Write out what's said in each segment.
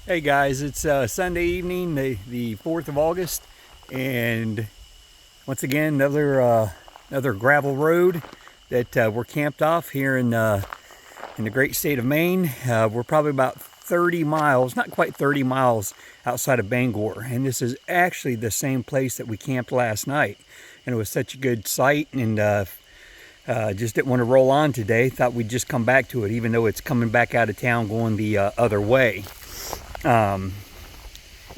Hey guys, it's Sunday evening, the 4th of August, and once again another gravel road that we're camped off here in the great state of Maine. We're probably about 30 miles, not quite 30 miles outside of Bangor, and this is actually the same place that we camped last night. And it was such a good sight, and just didn't want to roll on today. Thought we'd just come back to it, even though it's coming back out of town going the other way. Um,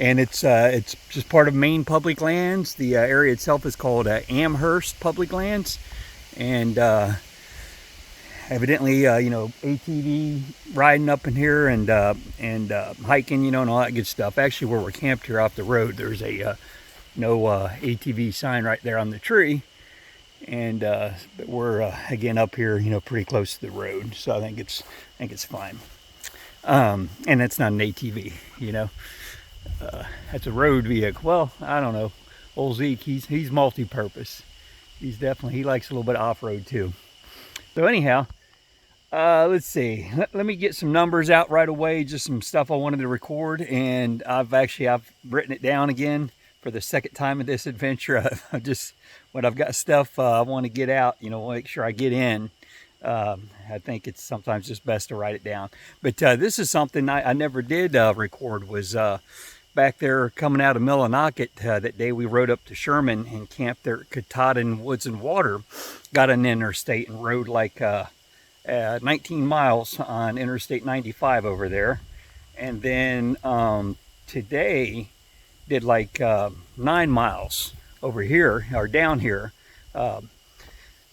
and it's just part of Maine public lands. The area itself is called Amherst Public Lands, and evidently, ATV riding up in here and hiking, and all that good stuff. Actually, where we're camped here off the road, there's a no ATV sign right there on the tree, and but we're again up here, pretty close to the road, so I think it's fine. And it's not an ATV, That's a road vehicle. Well, I don't know. Old Zeke, he's multi-purpose. He likes a little bit of off-road too. So anyhow, let's see. Let me get some numbers out right away. Just some stuff I wanted to record, and I've written it down again for the second time in this adventure. When I've got stuff I want to get out, make sure I get in. I think it's sometimes just best to write it down. But this is something I never did record. Was back there coming out of Millinocket that day we rode up to Sherman and camped there at Katahdin Woods and Water. Got an interstate and rode like 19 miles on Interstate 95 over there. And then today did like 9 miles over here, or down here.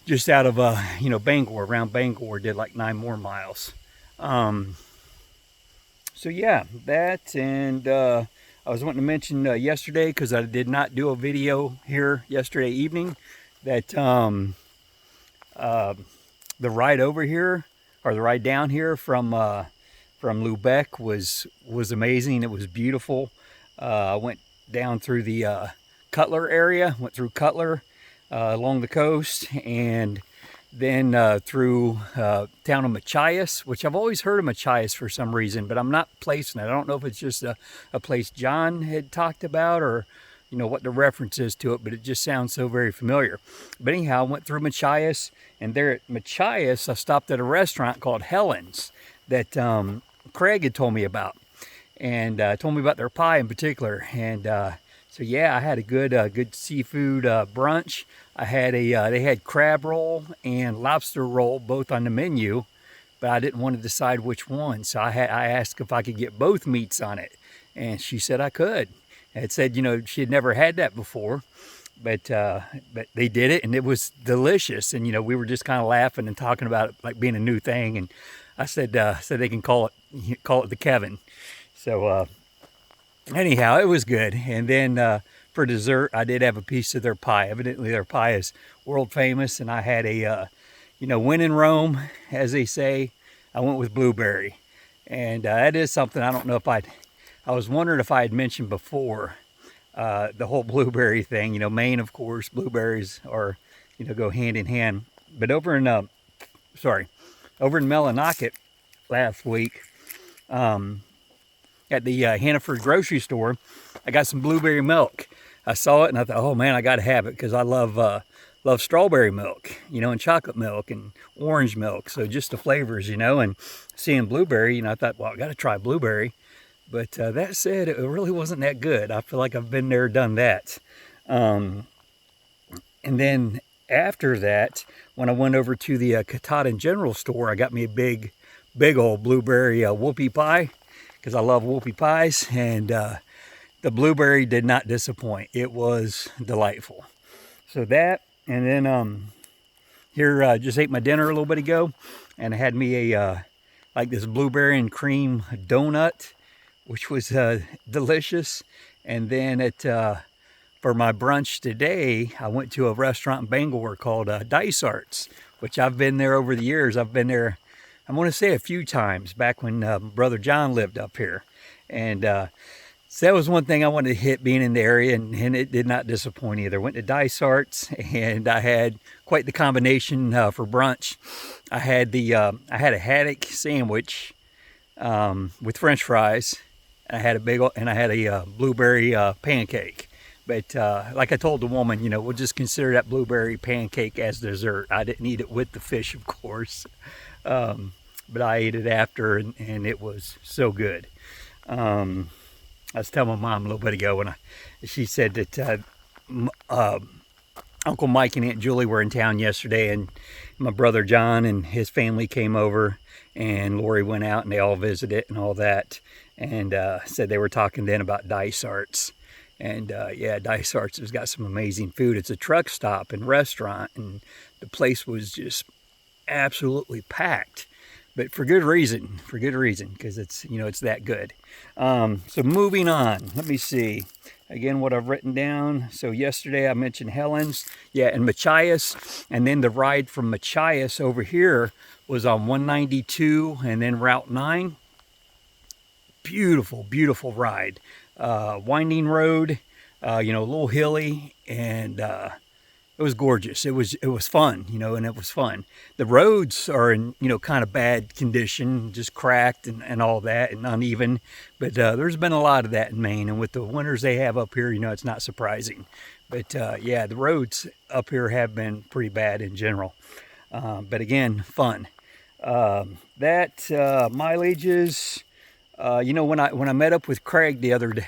Just out of Bangor, around Bangor, did like 9 more miles. So yeah, that, and I was wanting to mention yesterday, because I did not do a video here yesterday evening, that the ride over here, or the ride down here from Lubec was amazing. It was beautiful. I went down through the Cutler area, went through Cutler, along the coast, and then through town of Machias, which I've always heard of Machias for some reason, but I'm not placing it. I don't know if it's just a place John had talked about, or what the reference is to it, but it just sounds so very familiar. But anyhow, I went through Machias, and there at Machias I stopped at a restaurant called Helen's that Craig had told me about, and told me about their pie in particular. And so yeah, I had a good seafood brunch. I had they had crab roll and lobster roll both on the menu, but I didn't want to decide which one. So I asked if I could get both meats on it, and she said I could. And it said, she had never had that before, but they did it, and it was delicious. And we were just kind of laughing and talking about it like being a new thing. And I said they can call it the Kevin. So anyhow, it was good. And then for dessert, I did have a piece of their pie. Evidently, their pie is world famous, and I had when in Rome, as they say, I went with blueberry. And that is something I don't know if I was wondering if I had mentioned before, the whole blueberry thing. Maine, of course, blueberries are, go hand in hand. But over in Millinocket last week, at the Hannaford grocery store, I got some blueberry milk. I saw it and I thought, oh man, I got to have it, because I love strawberry milk, and chocolate milk and orange milk. So just the flavors, and seeing blueberry, I thought, well, I got to try blueberry. But that said, it really wasn't that good. I feel like I've been there, done that. And then after that, when I went over to the Katahdin General Store, I got me a big old blueberry whoopie pie, because I love whoopie pies, and the blueberry did not disappoint. It was delightful. So that, and then here just ate my dinner a little bit ago, and I had me a like this blueberry and cream donut, which was delicious. And then for my brunch today, I went to a restaurant in Bangor called Dice Arts, which I've been there over the years. I've been there, I want to say, a few times back when Brother John lived up here. And so that was one thing I wanted to hit, being in the area, and it did not disappoint either. Went to Dice Arts, and I had quite the combination for brunch. I had a haddock sandwich with French fries, and I had a blueberry pancake. But like I told the woman, you know, we'll just consider that blueberry pancake as dessert. I didn't eat it with the fish, of course, but I ate it after, and it was so good. I was telling my mom a little bit ago she said that Uncle Mike and Aunt Julie were in town yesterday, and my brother John and his family came over, and Lori went out and they all visited and all that, and said they were talking then about Dysart's. And yeah, Dysart's has got some amazing food. It's a truck stop and restaurant, and the place was just absolutely packed. But for good reason, because it's, you know, it's that good. So moving on, let me see. Again, what I've written down. So yesterday I mentioned Helen's, yeah, and Machias, and then the ride from Machias over here was on 192 and then Route 9. Beautiful, beautiful ride. Winding road, you know, a little hilly, and it was gorgeous. It was fun, you know, and it was fun. The roads are in, you know, kind of bad condition, just cracked and all that, and uneven. But there's been a lot of that in Maine, and with the winters they have up here, you know, it's not surprising. But yeah, the roads up here have been pretty bad in general. But again, fun. Mileages. You know, when I met up with Craig the other day,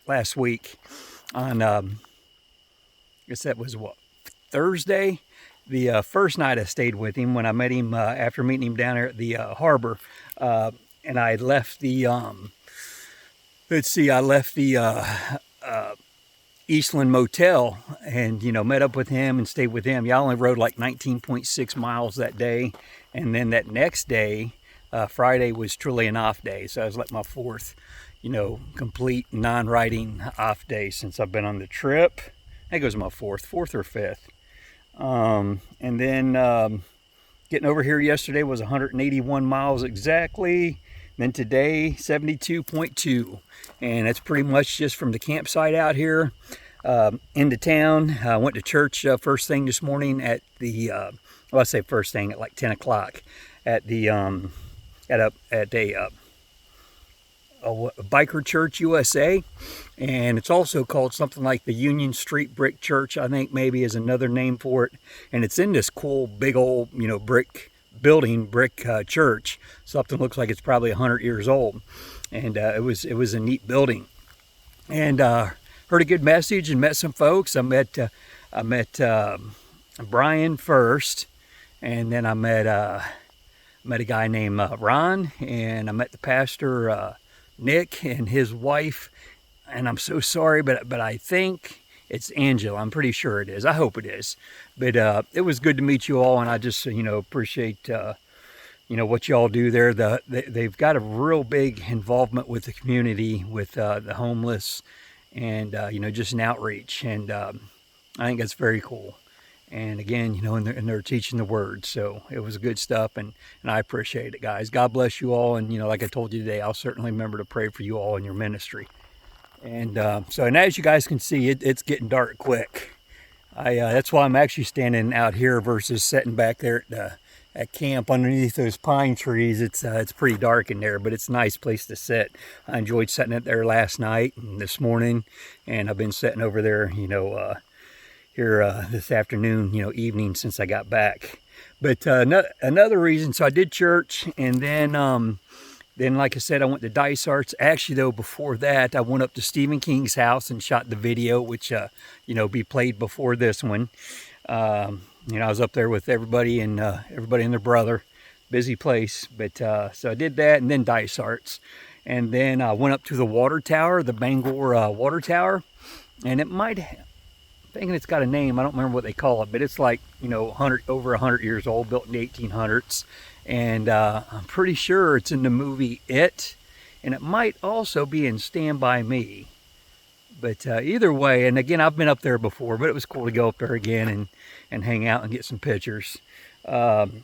last week on, I guess that was what, Thursday, the first night I stayed with him, when I met him after meeting him down there at the harbor, and I left the Eastland Motel, and, you know, met up with him and stayed with him. Yeah, I only rode like 19.6 miles that day, and then that next day, Friday, was truly an off day, so I was like my fourth, you know, complete non-riding off day since I've been on the trip. I think it was my fourth or fifth. And then getting over here yesterday was 181 miles exactly. Then today, 72.2, and that's pretty much just from the campsite out here into town. I went to church first thing this morning at the, well, I say first thing at like 10 o'clock at the at a biker church USA, and it's also called something like the Union Street Brick Church, I think maybe is another name for it. And it's in this cool big old, you know, brick building, church. Something looks like it's probably 100 years old, and it was a neat building. And heard a good message and met some folks. I met Brian first, and then I met a guy named Ron, and I met the pastor Nick and his wife, and I'm so sorry, but I think it's Angela. I'm pretty sure it is. I hope it is. But it was good to meet you all, and I just, you know, appreciate you know, what y'all do there. They've got a real big involvement with the community, with the homeless, and you know, just an outreach, and I think that's very cool. And again, you know, and they're teaching the word, so it was good stuff, and I appreciate it, guys. God bless you all, and, you know, like I told you today, I'll certainly remember to pray for you all in your ministry. And so, and as you guys can see, it's getting dark quick. That's why I'm actually standing out here versus sitting back there at camp underneath those pine trees. It's pretty dark in there, but it's a nice place to sit. I enjoyed sitting it there last night and this morning, and I've been sitting over there, you know, here this afternoon, you know, evening, since I got back. But another reason, so I did church, and then like I said, I went to Dysart's. Actually, though, before that, I went up to Stephen King's house and shot the video, which you know, be played before this one. You know, I was up there with everybody and their brother. Busy place, but so I did that, and then Dysart's, and then I went up to the water tower, the Bangor water tower, and it might thinking it's got a name. I don't remember what they call it, but it's like, you know, over 100 years old, built in the 1800s. And I'm pretty sure it's in the movie It, and it might also be in Stand By Me. But either way, and again, I've been up there before, but it was cool to go up there again and hang out and get some pictures. And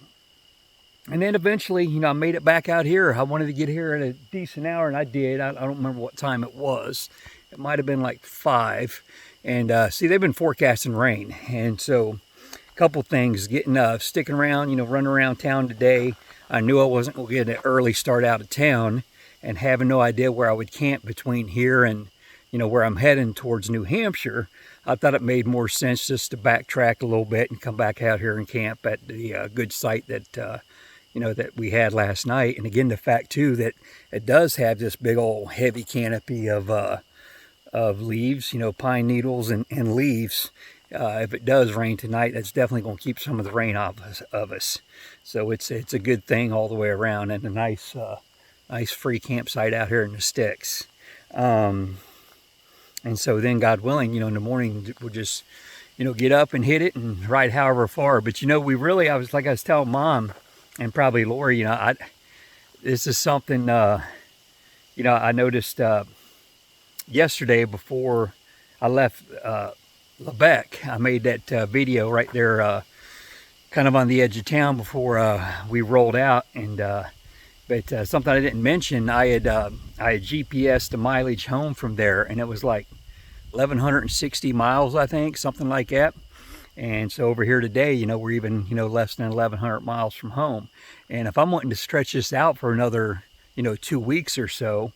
then eventually, you know, I made it back out here. I wanted to get here at a decent hour, and I did. I don't remember what time it was. It might have been like 5. And see, they've been forecasting rain, and so a couple things, sticking around, you know, running around town today. I knew I wasn't going to get an early start out of town, and having no idea where I would camp between here and, you know, where I'm heading towards New Hampshire, I thought it made more sense just to backtrack a little bit and come back out here and camp at the good site that, you know, that we had last night. And again, the fact too that it does have this big old heavy canopy of leaves, you know, pine needles and leaves. If it does rain tonight, that's definitely going to keep some of the rain off of us. So it's a good thing all the way around, and a nice free campsite out here in the sticks. And so then, God willing, you know, in the morning we'll just, you know, get up and hit it and ride however far. But you know, I was telling Mom and probably Lori, you know, this is something, you know, I noticed yesterday before I left Lebec. I made that video right there, kind of on the edge of town before we rolled out. And but something I didn't mention, I had GPSed the mileage home from there, and it was like 1,160 miles, I think, something like that. And so over here today, you know, we're even, you know, less than 1,100 miles from home. And if I'm wanting to stretch this out for another, you know, 2 weeks or so,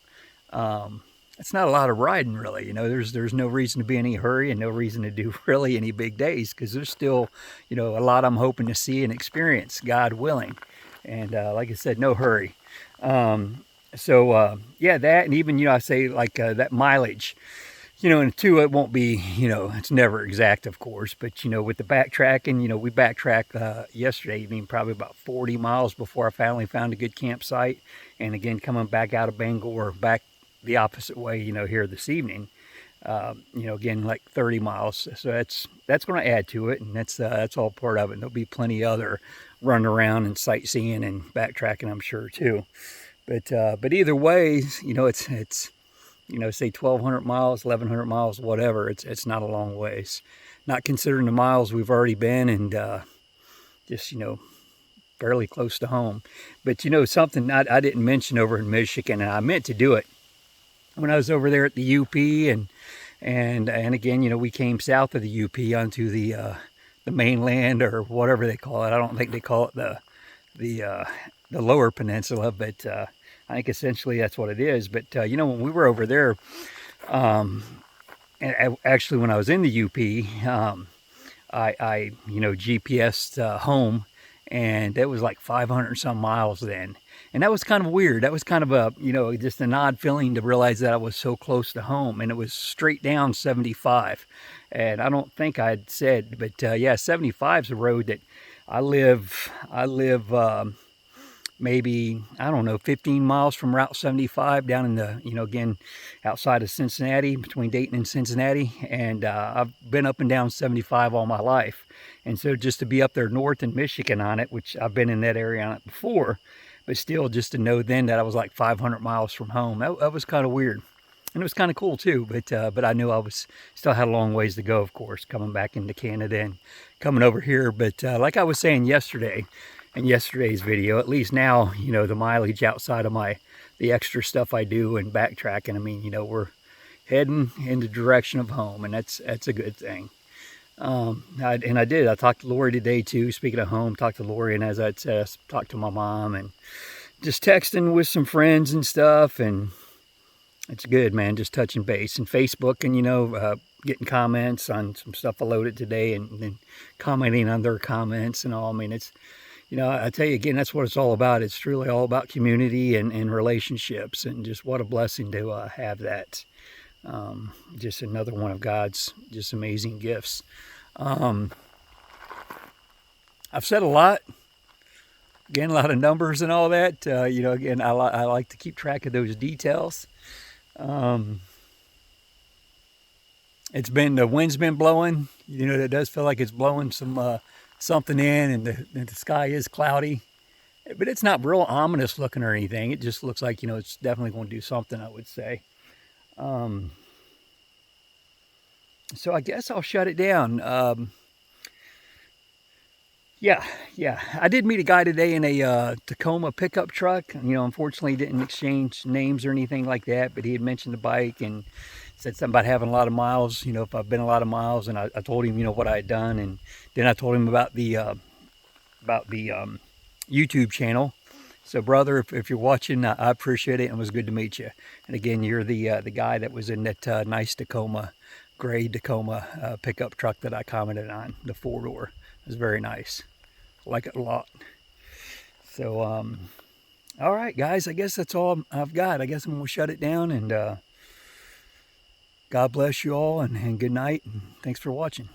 it's not a lot of riding, really. You know, there's no reason to be in any hurry and no reason to do really any big days, because there's still, you know, a lot I'm hoping to see and experience, God willing. And like I said, no hurry. So yeah, that, and even, you know, I say like that mileage, you know, and two, it won't be, you know, it's never exact, of course, but, you know, with the backtracking, you know, we backtracked yesterday evening, probably about 40 miles before I finally found a good campsite. And again, coming back out of Bangor, back the opposite way, you know, here this evening, you know, again, like 30 miles. So that's going to add to it, and that's all part of it. And there'll be plenty other running around and sightseeing and backtracking, I'm sure, too. But either way, you know, it's you know, say 1,200 miles, 1,100 miles, whatever. It's not a long ways, not considering the miles we've already been, and just, you know, fairly close to home. But, you know, something I didn't mention over in Michigan, and I meant to do it when I was over there at the UP, and again, you know, we came south of the UP onto the mainland, or whatever they call it. I don't think they call it the lower peninsula, but I think essentially that's what it is. But you know, when we were over there, and actually when I was in the UP, I you know, GPSed home, and it was like 500 some miles then. And that was kind of weird. That was kind of a, you know, just an odd feeling to realize that I was so close to home, and it was straight down 75. And I don't think I'd said, but yeah, 75 is a road that I live maybe, I don't know, 15 miles from Route 75 down in the, you know, again, outside of Cincinnati, between Dayton and Cincinnati. And I've been up and down 75 all my life. And so just to be up there north in Michigan on it, which I've been in that area on it before, but still just to know then that I was like 500 miles from home, that was kind of weird. And it was kind of cool too, but I knew I was still had a long ways to go, of course, coming back into Canada and coming over here. But like I was saying yesterday, in yesterday's video, at least now, you know, the mileage outside of the extra stuff I do and backtracking, I mean, you know, we're heading in the direction of home, and that's a good thing. I talked to Lori today too. Speaking of home, talked to Lori, and as I'd said, I talked to my mom, and just texting with some friends and stuff, and it's good, man, just touching base. And Facebook, and, you know, getting comments on some stuff I loaded today, and then commenting on their comments and all. I mean, it's, you know, I tell you again, that's what it's all about. It's truly all about community and relationships, and just what a blessing to have that. Just another one of God's just amazing gifts. I've said a lot. Again, a lot of numbers and all that. You know, again, I like to keep track of those details. It's been, the wind's been blowing. You know, it does feel like it's blowing some something in, and the sky is cloudy. But it's not real ominous looking or anything. It just looks like, you know, it's definitely going to do something, I would say. So I guess I'll shut it down. Yeah. I did meet a guy today in a Tacoma pickup truck. You know, unfortunately didn't exchange names or anything like that, but he had mentioned the bike and said something about having a lot of miles, you know, if I've been a lot of miles. And I told him, you know, what I had done. And then I told him about the YouTube channel. So, brother, if you're watching, I appreciate it, and it was good to meet you. And again, you're the guy that was in that nice Tacoma, gray Tacoma pickup truck that I commented on, the 4-door. It was very nice. I like it a lot. So, all right, guys, I guess that's all I've got. I guess I'm going to shut it down, and God bless you all, and good night, and thanks for watching.